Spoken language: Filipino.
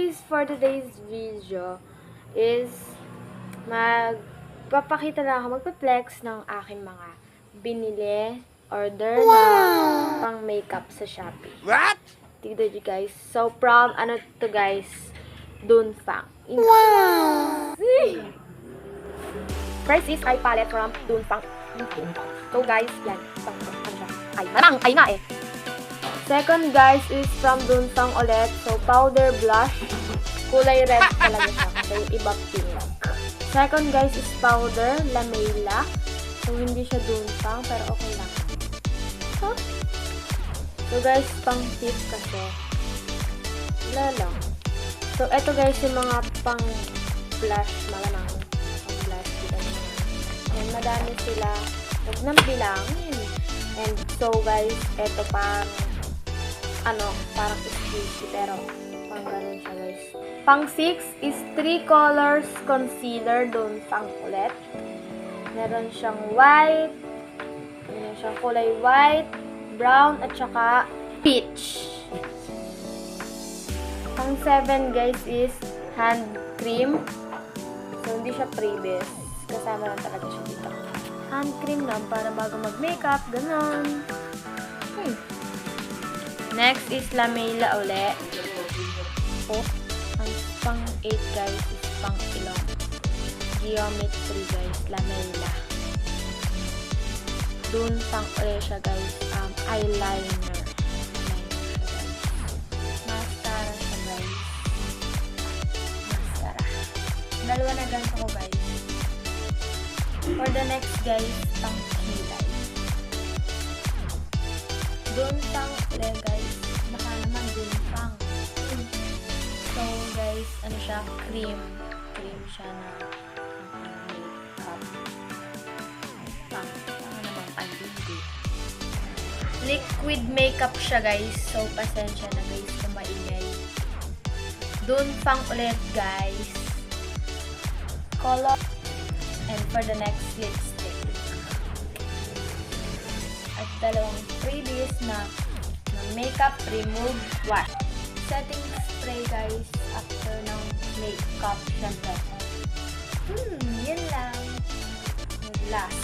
guys, for today's video is magpapakita na ako, magpa-flex ng aking mga binili, order na pang makeup sa Shopee. What? Tignan nyo guys. So from, ano to guys, Dunfang. Wow! First is eye palette from Dunfang. So guys, yan. Ano siya? Ay, marang! Ay nga eh. Second guys is from Dunfang ulit. So powder blush. Kulay red talaga siya. Kasi yung iba pink. Second guys is powder Lamela. So hindi siya Dunfang pero okay lang. So guys, pang tip kasi. Wala lang. So eto guys yung mga pang blush. Malamang pang blush. Kita nyo naman. Yan, madami sila. Huwag nang bilangin. And so guys, eto pang parang squishy pero pang ganun siya guys. Pang 6 is 3 colors concealer Dunfang ulit. Meron siyang white, meron siyang kulay white, brown, at saka peach. Pang 7 guys is hand cream. So hindi siya previous. Kasama lang talaga siya dito. Hand cream lang para bago mag-makeup, ganun. Next is Lamela ulit. Oh, ang pang 8 guys is pang ilong. Geometry guys, Lamela. Dunfang ulit siya guys, eyeliner. Mascara siya guys. Mascara. Dalawa na ganito ko guys. For the next guys, pang kilay. Dunfang ulit guys. Baka naman Dunfang. So guys, ano siya? Cream. Cream siya na makeup. Pang naman pang-hindi. Liquid makeup siya guys. So pasensya na guys kung maingay. Dunfang ulit guys. Color. And for the next lipstick. At dalawang freebies na makeup remove wash. Setting spray guys after ng makeup syempre. Yun lang. Last.